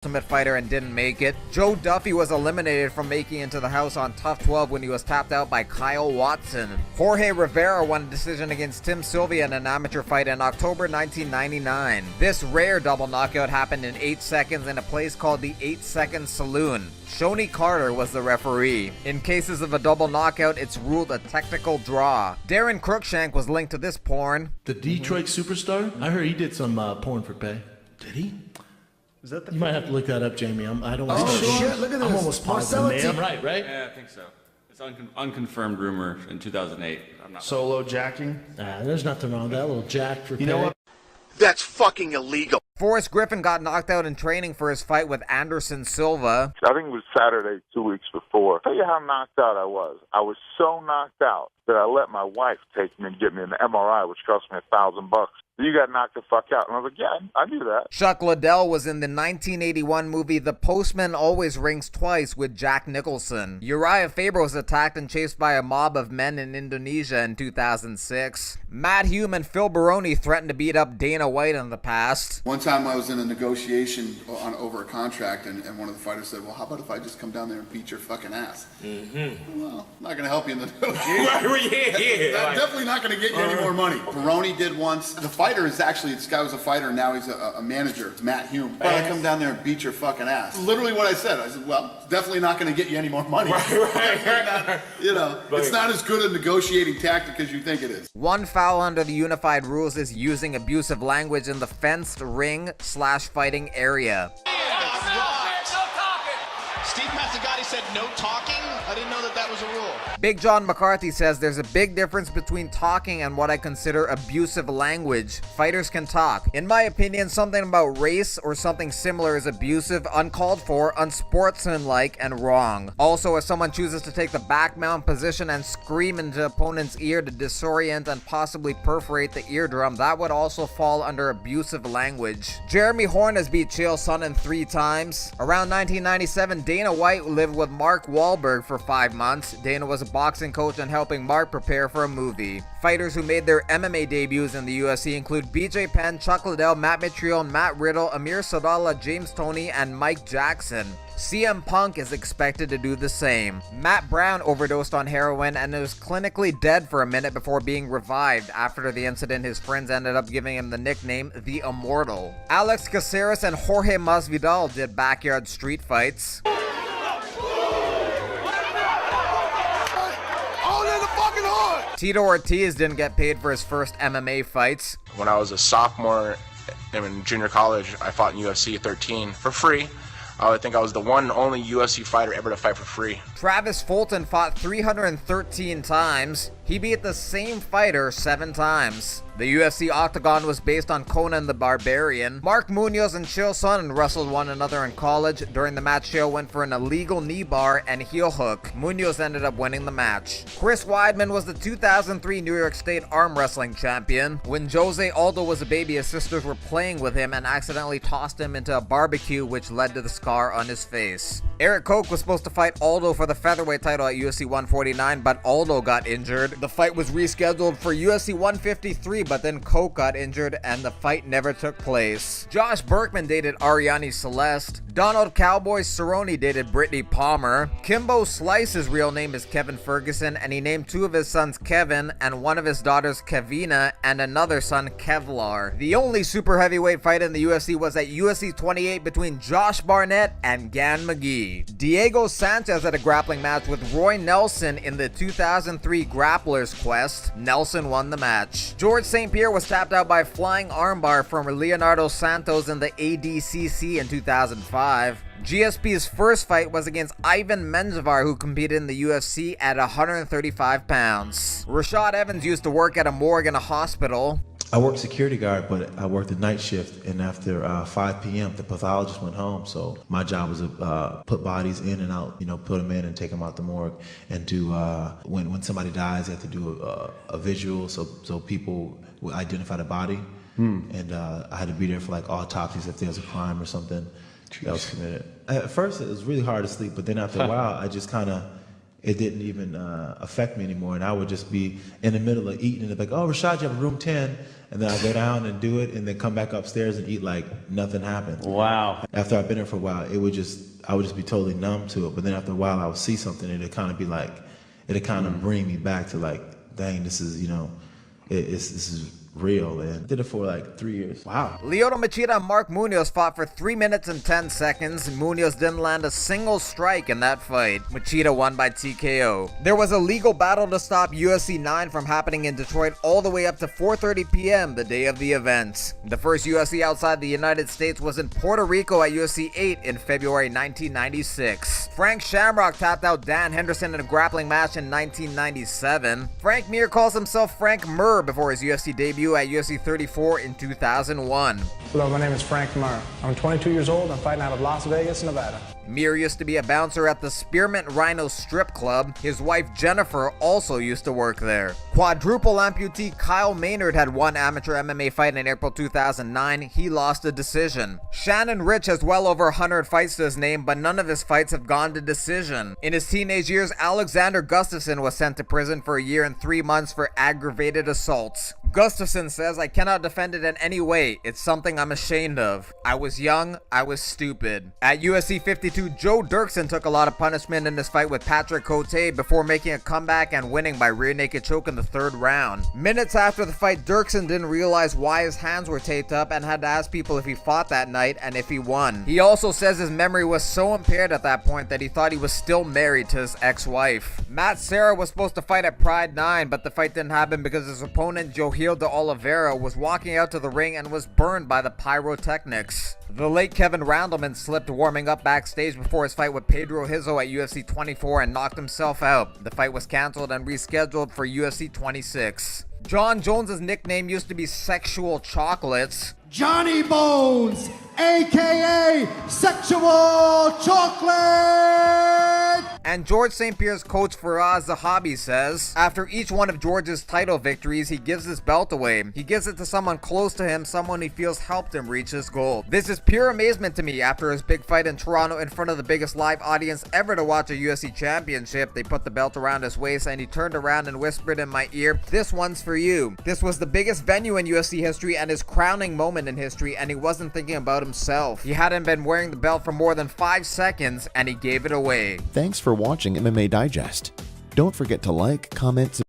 Ultimate Fighter and didn't make it. Joe Duffy was eliminated from making it into the house on Tough 12 when he was tapped out by Kyle Watson. Jorge Rivera won a decision against Tim Sylvia in an amateur fight in October 1999. This rare double knockout happened in 8 seconds in a place called the 8-Second Saloon. Shonie Carter was the referee. In cases of a double knockout, it's ruled a technical draw. Darren Cruikshank was linked to this porn. The Detroit superstar? I heard he did some porn for pay. Did he? Is that the you might have to look that up, Jamie. I don't want to Oh, shit, look at this. I'm almost positive. I'm right? Yeah, I think so. It's unconfirmed rumor in 2008. I'm not Solo jacking? There's nothing wrong with that little jack for pay. You know what? That's fucking illegal. Forrest Griffin got knocked out in training for his fight with Anderson Silva. I think it was Saturday 2 weeks before. I'll tell you how knocked out I was. I was so knocked out that I let my wife take me and get me an MRI, which cost me $1,000. You got knocked the fuck out. And I was like, yeah, I knew that. Chuck Liddell was in the 1981 movie The Postman Always Rings Twice with Jack Nicholson. Urijah Faber was attacked and chased by a mob of men in Indonesia in 2006. Matt Hume and Phil Baroni threatened to beat up Dana White in the past. One time I was in a negotiation over a contract, and one of the fighters said, well, how about if I just come down there and beat your fucking ass? Mm-hmm. Well, I'm not going to help you in the negotiation. I'm definitely not going to get you any more money. Baroni did once. The fighter is actually, this guy was a fighter, and now he's a manager. It's Matt Hume. Why don't I come down there and beat your fucking ass? Literally what I said. I said, well, it's definitely not going to get you any more money. Right. You know, it's not as good a negotiating tactic as you think it is. One foul under the unified rules is using abusive language in the fenced ring/fighting area. Steve Mazzagatti said no talking. I didn't know that was a rule. Big John McCarthy says there's a big difference between talking and what I consider abusive language. Fighters can talk. In my opinion, something about race or something similar is abusive, uncalled for, unsportsmanlike, and wrong. Also, if someone chooses to take the back mount position and scream into opponent's ear to disorient and possibly perforate the eardrum, that would also fall under abusive language. Jeremy Horn has beat Chael Sonnen 3 times. Around 1997, Dana White lived with Mark Wahlberg for 5 months. Dana was a boxing coach and helping Mark prepare for a movie. Fighters who made their MMA debuts in the UFC include BJ Penn, Chuck Liddell, Matt Mitrione, Matt Riddle, Amir Sadallah, James Toney, and Mike Jackson. CM Punk is expected to do the same. Matt Brown overdosed on heroin and was clinically dead for a minute before being revived. After the incident, his friends ended up giving him the nickname The Immortal. Alex Caceres and Jorge Masvidal did backyard street fights. Tito Ortiz didn't get paid for his first MMA fights. When I was a sophomore in junior college, I fought in UFC 13 for free. I think I was the one and only UFC fighter ever to fight for free. Travis Fulton fought 313 times. He beat the same fighter 7 times. The UFC Octagon was based on Conan the Barbarian. Mark Munoz and Chael Sonnen wrestled one another in college. During the match, Chael went for an illegal knee bar and heel hook. Munoz ended up winning the match. Chris Weidman was the 2003 New York State arm wrestling champion. When Jose Aldo was a baby, his sisters were playing with him and accidentally tossed him into a barbecue, which led to the scar on his face. Eric Koch was supposed to fight Aldo for the featherweight title at UFC 149, but Aldo got injured. The fight was rescheduled for UFC 153, but then Koch got injured and the fight never took place. Josh Berkman dated Ariane Celeste. Donald Cowboy Cerrone dated Brittany Palmer. Kimbo Slice's real name is Kevin Ferguson, and he named 2 of his sons Kevin and one of his daughters Kevina and another son Kevlar. The only super heavyweight fight in the UFC was at UFC 28 between Josh Barnett and Gan McGee. Diego Sanchez had a grappling match with Roy Nelson in the 2003 Grappler's Quest. Nelson won the match. George St-Pierre was tapped out by a flying armbar from Leonardo Santos in the ADCC in 2005. GSP's first fight was against Ivan Menjivar, who competed in the UFC at 135 pounds. Rashad Evans used to work at a morgue in a hospital. I worked security guard, but I worked the night shift, and after 5 p.m., the pathologist went home, so my job was to put bodies in and out, put them in and take them out the morgue, and do, when somebody dies, they have to do a visual, so people will identify the body, and I had to be there for like autopsies if there's a crime or something that was committed. At first, it was really hard to sleep, but then after a while, I just kind of, it didn't even affect me anymore. And I would just be in the middle of eating and they'd be like, oh, Rashad, you have room 10. And then I go down and do it and then come back upstairs and eat like nothing happened. Wow. After I've been there for a while, I would just be totally numb to it. But then after a while, I would see something and it'd kind of be like, it'd kind of bring me back to like, dang, this is, this is real, and did it for like 3 years. Wow. Lyoto Machida and Mark Munoz fought for 3 minutes and 10 seconds. Munoz didn't land a single strike in that fight. Machida won by TKO. There was a legal battle to stop UFC 9 from happening in Detroit all the way up to 4:30 p.m. the day of the event. The first UFC outside the United States was in Puerto Rico at UFC 8 in February 1996. Frank Shamrock tapped out Dan Henderson in a grappling match in 1997. Frank Mir calls himself Frank Mir before his UFC debut at UFC 34 in 2001. Hello, my name is Frank Mir. I'm 22 years old. I'm fighting out of Las Vegas, Nevada. Mir used to be a bouncer at the Spearmint Rhino Strip Club. His wife Jennifer also used to work there. Quadruple amputee Kyle Maynard had one amateur MMA fight in April 2009. He lost a decision. Shannon Rich has well over 100 fights to his name, but none of his fights have gone to decision. In his teenage years, Alexander Gustafsson was sent to prison for 1 year and 3 months for aggravated assaults. Gustafsson says, I cannot defend it in any way. It's something I'm ashamed of. I was young. I was stupid. At UFC 52, Joe Dirksen took a lot of punishment in his fight with Patrick Cote before making a comeback and winning by rear naked choke in the 3rd round. Minutes after the fight, Dirksen didn't realize why his hands were taped up and had to ask people if he fought that night and if he won. He also says his memory was so impaired at that point that he thought he was still married to his ex-wife. Matt Serra was supposed to fight at Pride 9, but the fight didn't happen because his opponent, Johil de Oliveira, was walking out to the ring and was burned by the pyrotechnics. The late Kevin Randleman slipped warming up backstage before his fight with Pedro Hizzo at UFC 24 and knocked himself out. The fight was cancelled and rescheduled for UFC 26. John Jones's nickname used to be Sexual Chocolates. Johnny Bones, aka Sexual Chocolate! And George St. Pierre's coach Faraz Zahabi says, after each one of George's title victories, he gives his belt away. He gives it to someone close to him, someone he feels helped him reach his goal. This is pure amazement to me. After his big fight in Toronto in front of the biggest live audience ever to watch a UFC championship, they put the belt around his waist and he turned around and whispered in my ear, this one's for you. This was the biggest venue in UFC history and his crowning moment in history, and he wasn't thinking about himself. He hadn't been wearing the belt for more than 5 seconds and he gave it away. Thanks for watching MMA Digest. Don't forget to like, comment,